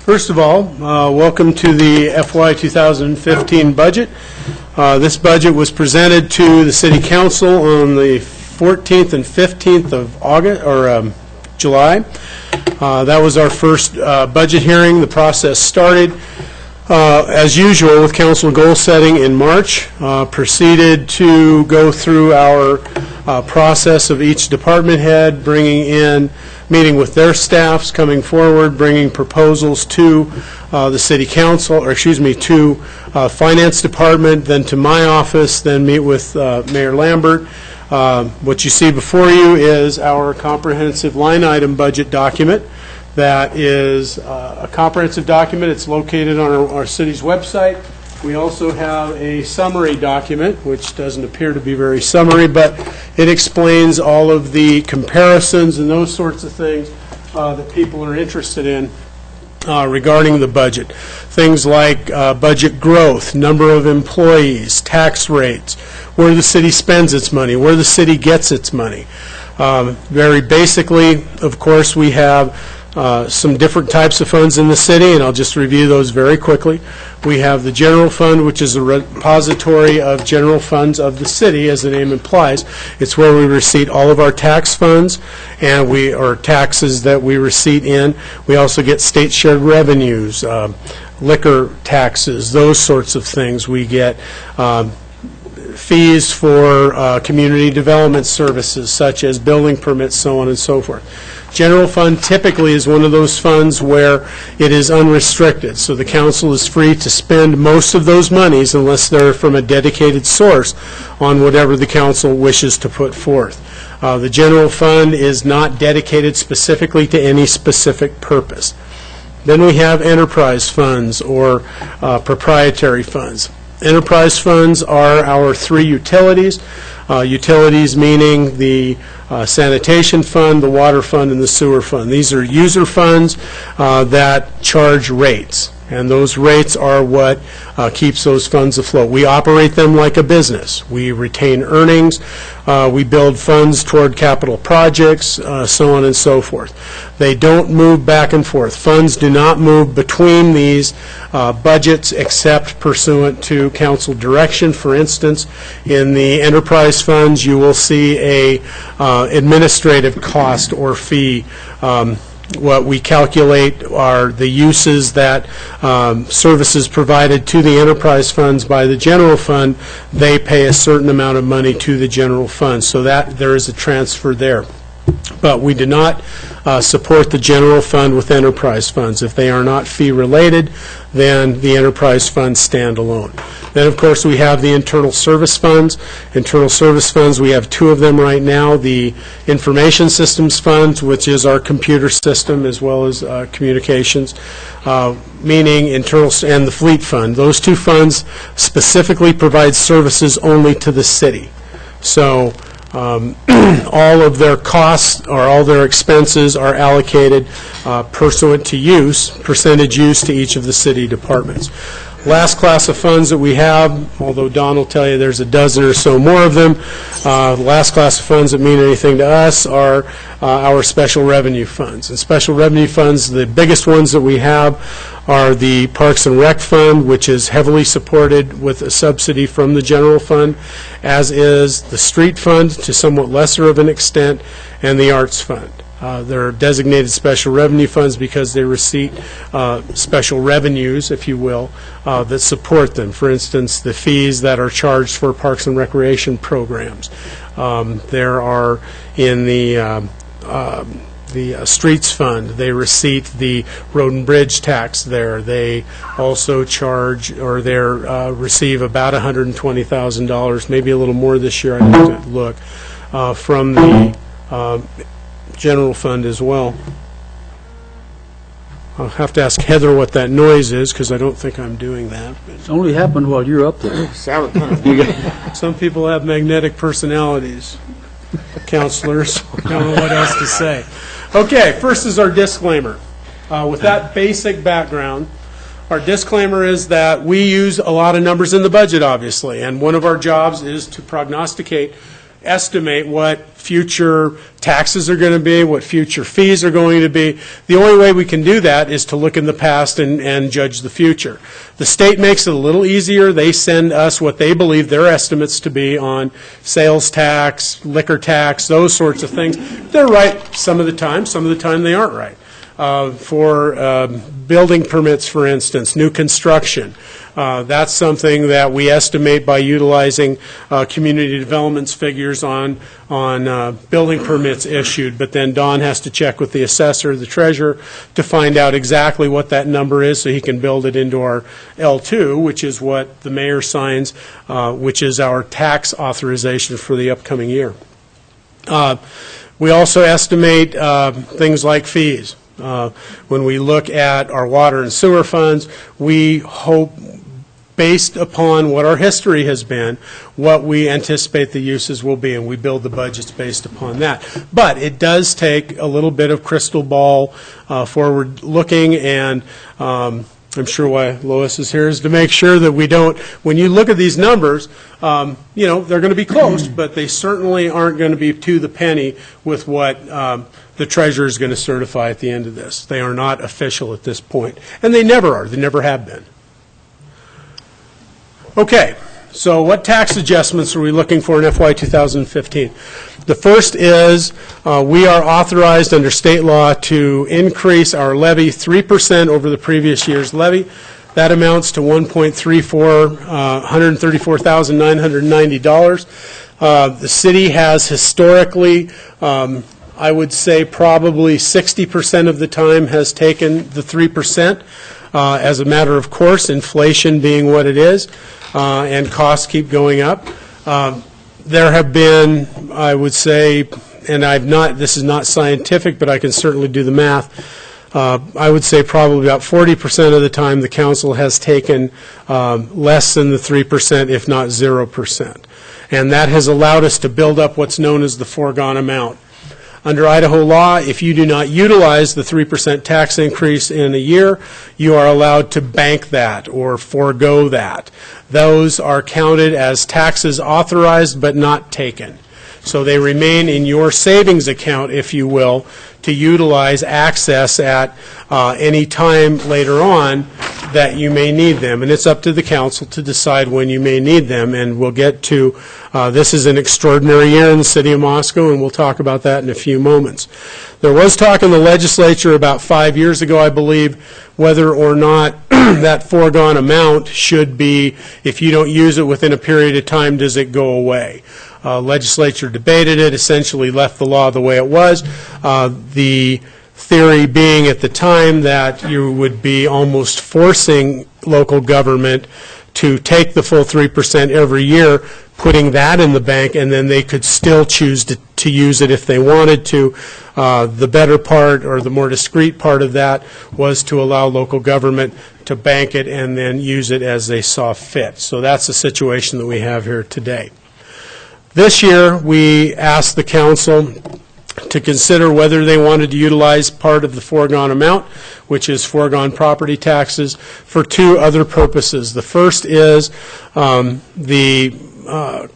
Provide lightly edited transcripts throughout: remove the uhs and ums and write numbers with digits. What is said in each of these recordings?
First of all, welcome to the FY2015 budget. This budget was presented to the City Council on the 14th and 15th of August or July. That was our first budget hearing. The process started as usual with council goal setting in March. Proceeded to go through our process of each department head, bringing in, meeting with their staffs, coming forward, bringing proposals to the City Council, or excuse me, to Finance Department, then to my office, then meet with Mayor Lambert. What you see before you is our comprehensive line item budget document. That is a comprehensive document. It's located on our city's website. We also have a summary document, which doesn't appear to be very summary, but it explains all of the comparisons and those sorts of things that people are interested in regarding the budget. Things like budget growth, number of employees, tax rates, where the city spends its money, where the city gets its money. Very basically, of course, we have some different types of funds in the city, and I'll just review those very quickly. We have the general fund, which is a repository of general funds of the city, as the name implies. It's where we receipt all of our tax funds and or taxes that we receipt in. We also get state shared revenues, liquor taxes, those sorts of things. We get fees for community development services, such as building permits, so on and so forth. General fund typically is one of those funds where it is unrestricted, so the council is free to spend most of those monies unless they're from a dedicated source on whatever the council wishes to put forth. The general fund is not dedicated specifically to any specific purpose. Then we have enterprise funds or proprietary funds. Enterprise funds are our three utilities. Utilities meaning the sanitation fund, the water fund, and the sewer fund. These are user funds that charge rates, and those rates are what keeps those funds afloat. We operate them like a business. We retain earnings. We build funds toward capital projects, so on and so forth. They don't move back and forth. Funds do not move between these budgets except pursuant to council direction. For instance, in the enterprise funds, you will see a administrative cost or fee. What we calculate are the uses that services provided to the enterprise funds by the general fund. They pay a certain amount of money to the general fund, so that there is a transfer there. But we do not support the general fund with enterprise funds. If they are not fee related, then the enterprise funds stand alone. Then, of course, we have the internal service funds. Internal service funds, we have two of them right now. The information systems funds, which is our computer system as well as communications, meaning internal, and the fleet fund. Those two funds specifically provide services only to the city. So all of their costs or all their expenses are allocated pursuant to use, percentage use to each of the city departments. Last class of funds that we have, although Don will tell you there's a dozen or so more of them, the last class of funds that mean anything to us are our special revenue funds. And special revenue funds, the biggest ones that we have are the Parks and Rec Fund, which is heavily supported with a subsidy from the general fund, as is the Street Fund to somewhat lesser of an extent, and the Arts Fund. They're designated special revenue funds because they receive special revenues, if you will, that support them. For instance, the fees that are charged for parks and recreation programs. There are in the Streets Fund, they receive the road and bridge tax there. They also charge, or they receive about $120,000, maybe a little more this year, I'd have to look, from the general fund as well. I'll have to ask Heather what that noise is, because I don't think I'm doing that. It's only happened while you're up there. Some people have magnetic personalities, counselors. I don't know what else to say. Okay, first is our disclaimer. With that basic background, our disclaimer is that we use a lot of numbers in the budget, obviously, and one of our jobs is to prognosticate estimate what future taxes are going to be, what future fees are going to be. The only way we can do that is to look in the past and judge the future. The state makes it a little easier. They send us what they believe their estimates to be on sales tax, liquor tax, those sorts of things. They're right some of the time they aren't right. For building permits, for instance, new construction. That's something that we estimate by utilizing community development's figures on building permits issued, but then Don has to check with the assessor, the treasurer, to find out exactly what that number is so he can build it into our L2, which is what the mayor signs, which is our tax authorization for the upcoming year. We also estimate things like fees. When we look at our water and sewer funds, we hope, based upon what our history has been, what we anticipate the uses will be, and we build the budgets based upon that. But it does take a little bit of crystal ball forward looking, and I'm sure why Lois is here is to make sure that we don't, when you look at these numbers, they're going to be close, but they certainly aren't going to be to the penny with what the treasurer is going to certify at the end of this. They are not official at this point, and they never are. They never have been. Okay, so what tax adjustments are we looking for in FY 2015? The first is we are authorized under state law to increase our levy 3% over the previous year's levy. That amounts to $134,990. The city has historically, I would say probably 60% of the time has taken the 3% as a matter of course, inflation being what it is, and costs keep going up. There have been, I would say, and this is not scientific, but I can certainly do the math, I would say probably about 40% of the time the council has taken less than the 3%, if not 0%. And that has allowed us to build up what's known as the foregone amount. Under Idaho law, if you do not utilize the 3% tax increase in a year, you are allowed to bank that or forego that. Those are counted as taxes authorized but not taken. So they remain in your savings account, if you will, to utilize access at any time later on that you may need them. And it's up to the council to decide when you may need them. And we'll get to, this is an extraordinary year in the city of Moscow, and we'll talk about that in a few moments. There was talk in the legislature about 5 years ago, I believe, whether or not that foregone amount should be, if you don't use it within a period of time, does it go away? Legislature debated it, essentially left the law the way it was. The theory being at the time that you would be almost forcing local government to take the full 3% every year, putting that in the bank, and then they could still choose to use it if they wanted to. The better part, or the more discreet part of that, was to allow local government to bank it and then use it as they saw fit. So that's the situation that we have here today. This year, we asked the council to consider whether they wanted to utilize part of the foregone amount, which is foregone property taxes, for two other purposes. The first is the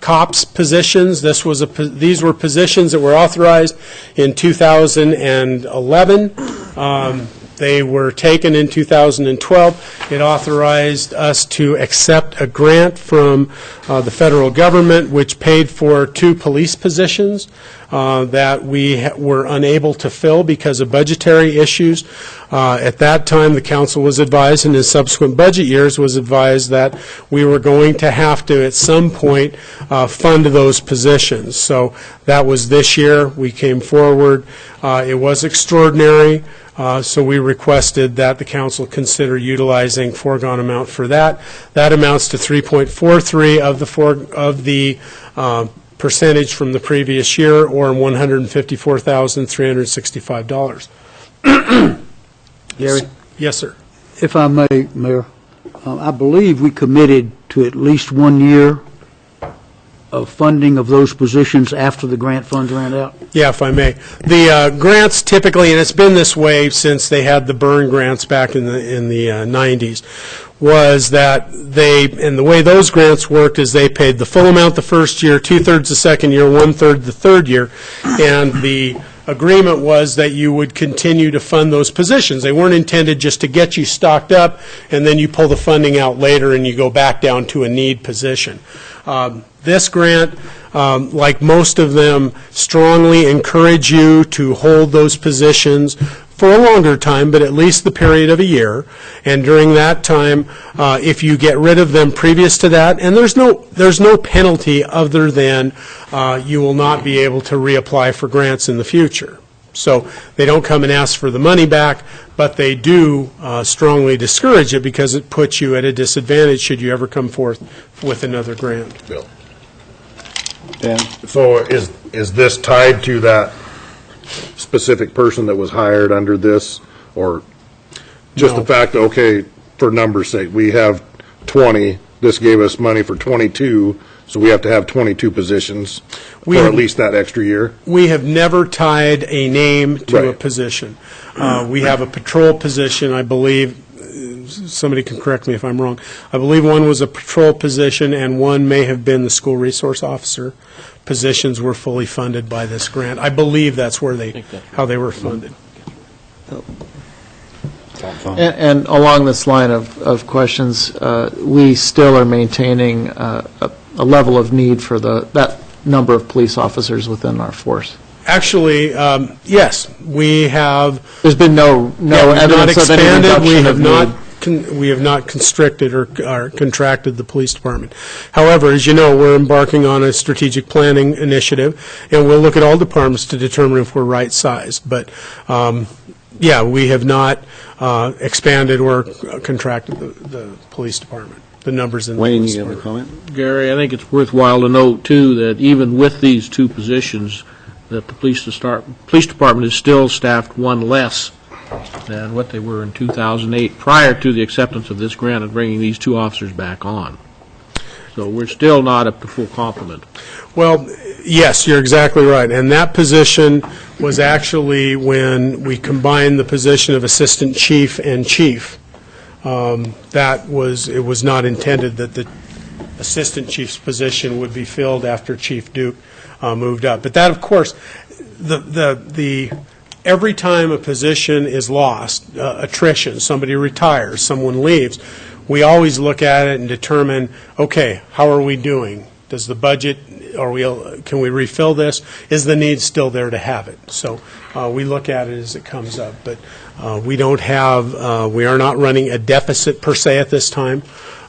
COPS positions. These were positions that were authorized in 2011. They were taken in 2012. It authorized us to accept a grant from the federal government, which paid for 2 police positions that we were unable to fill because of budgetary issues. At that time, the council was advised, and in subsequent budget years was advised, that we were going to have to, at some point, fund those positions. So that was this year. We came forward. It was extraordinary. So we requested that the council consider utilizing foregone amount for that. That amounts to 3.43 of the percentage from the previous year, or $154,365. Gary? Yes, sir. If I may, Mayor, I believe we committed to at least 1 year of funding of those positions after the grant funds ran out? Yeah, if I may. The grants typically, and it's been this way since they had the burn grants back in the 90s, was that and the way those grants worked is they paid the full amount the first year, 2/3 the second year, 1/3 the third year, and the agreement was that you would continue to fund those positions. They weren't intended just to get you stocked up and then you pull the funding out later and you go back down to a need position. This grant, like most of them, strongly encourage you to hold those positions for a longer time, but at least the period of a year. And during that time, if you get rid of them previous to that, and there's no penalty other than you will not be able to reapply for grants in the future. So they don't come and ask for the money back, but they do strongly discourage it because it puts you at a disadvantage should you ever come forth with another grant. Bill. Dan? So is this tied to that specific person that was hired under this, or just No. the fact that, okay, for numbers' sake, we have 20, this gave us money for 22, so we have to have 22 positions for at least that extra year? We have never tied a name to a Right. position. We have a patrol position, I believe, somebody can correct me if I'm wrong, I believe one was a patrol position and one may have been the school resource officer. Positions were fully funded by this grant. I believe that's where how they were funded. And along this line of questions, we still are maintaining a level of need for that number of police officers within our force. Actually, yes, we have. There's been no evidence of any reduction of need. We have not constricted or contracted the police department. However, as you know, we're embarking on a strategic planning initiative, and we'll look at all departments to determine if we're right-sized. But, yeah, we have not expanded or contracted the police department, the numbers in the Wayne, police you have a department. comment? Gary, I think it's worthwhile to note, too, that even with these two positions, that the police department is still staffed one less than what they were in 2008, prior to the acceptance of this grant and bringing these two officers back on. So we're still not up to full complement. Well, yes, you're exactly right. And that position was actually when we combined the position of assistant chief and chief. It was not intended that the assistant chief's position would be filled after Chief Duke moved up. But that, of course, every time a position is lost, attrition, somebody retires, someone leaves, we always look at it and determine, okay, how are we doing? Does the budget, can we refill this? Is the need still there to have it? So we look at it as it comes up. But we are not running a deficit per se at this time.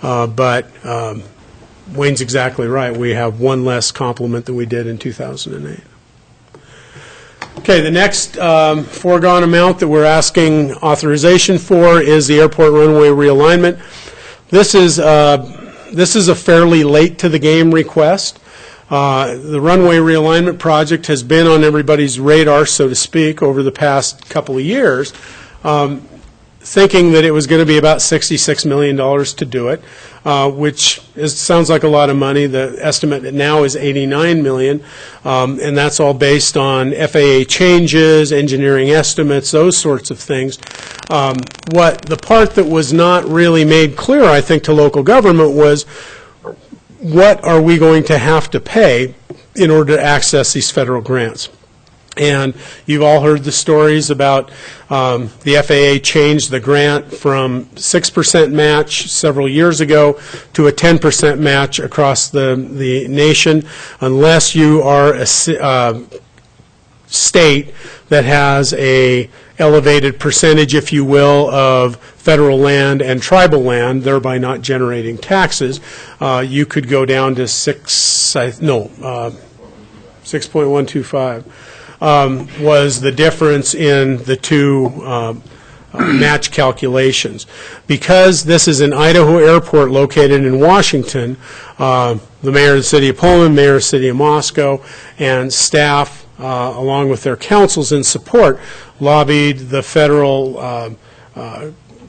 But Wayne's exactly right. We have one less complement than we did in 2008. Okay, the next foregone amount that we're asking authorization for is the airport runway realignment. This is a fairly late to the game request. The runway realignment project has been on everybody's radar, so to speak, over the past couple of years, thinking that it was going to be about $66 million to do it, which sounds like a lot of money. The estimate now is $89 million, and that's all based on FAA changes, engineering estimates, those sorts of things. The part that was not really made clear, I think, to local government was, what are we going to have to pay in order to access these federal grants? And you've all heard the stories about the FAA changed the grant from 6% match several years ago to a 10% match across the nation, unless you are a state that has a elevated percentage, if you will, of federal land and tribal land, thereby not generating taxes. You could go down to 6.125. Was the difference in the two match calculations. Because this is an Idaho airport located in Washington, the mayor of the city of Pullman, mayor of the city of Moscow, and staff, along with their councils in support, lobbied the federal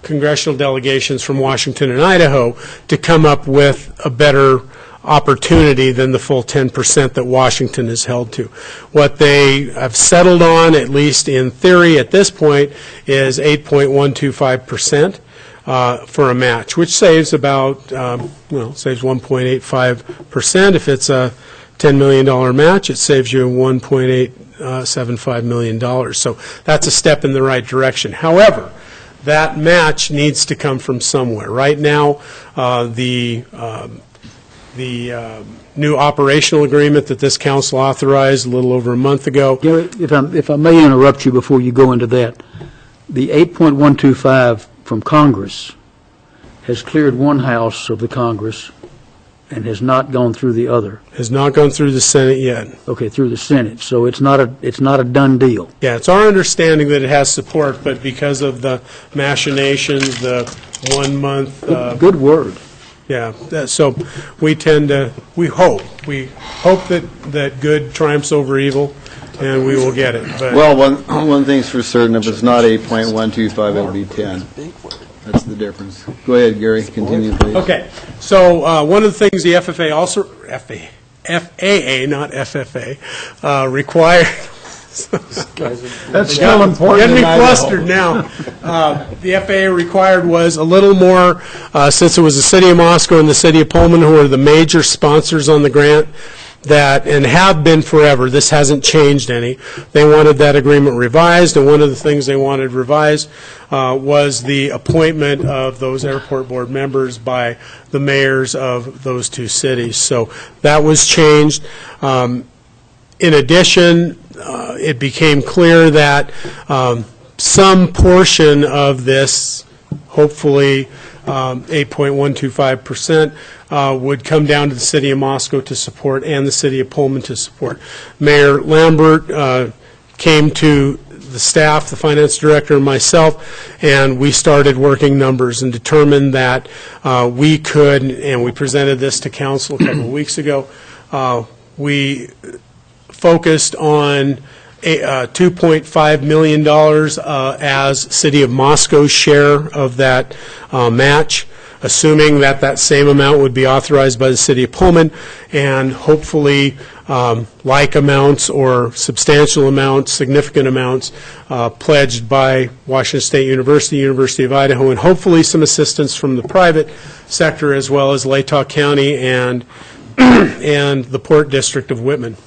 congressional delegations from Washington and Idaho to come up with a better opportunity than the full 10% that Washington is held to. What they have settled on, at least in theory at this point, is 8.125%. For a match, which saves about, saves 1.85%. If it's a $10 million match, it saves you $1.875 million. So that's a step in the right direction. However, that match needs to come from somewhere. Right now, the new operational agreement that this council authorized a little over a month ago. Gary, if I may interrupt you before you go into that, the 8.125 from Congress has cleared one house of the Congress and has not gone through the other. Has not gone through the Senate yet. Okay, through the Senate. So it's not a done deal. Yeah, it's our understanding that it has support, but because of the machinations, the 1 month. Good word. Yeah, so we hope that good triumphs over evil, and we will get it. But Well, one thing's for certain, if it's not 8.125, it'll be 10. That's the difference. Go ahead, Gary, continue, please. okay, so one of the things the FAA also, FAA, not FFA, required. That's still important. Getting me in Idaho. flustered now. The FAA required was a little more, since it was the City of Moscow and the City of Pullman who are the major sponsors on the grant, and have been forever. This hasn't changed any. They wanted that agreement revised, and one of the things they wanted revised was the appointment of those airport board members by the mayors of those two cities. So that was changed. In addition, it became clear that some portion of this, hopefully 8.125%, would come down to the City of Moscow to support and the City of Pullman to support. Mayor Lambert came to the staff, the finance director, and myself, and we started working numbers and determined that we could, and we presented this to council a couple of weeks ago, we focused on $2.5 million as City of Moscow's share of that match, assuming that that same amount would be authorized by the City of Pullman, and hopefully like amounts or substantial amounts, significant amounts pledged by Washington State University, University of Idaho, and hopefully some assistance from the private sector as well as Latah County and the Port District of Whitman.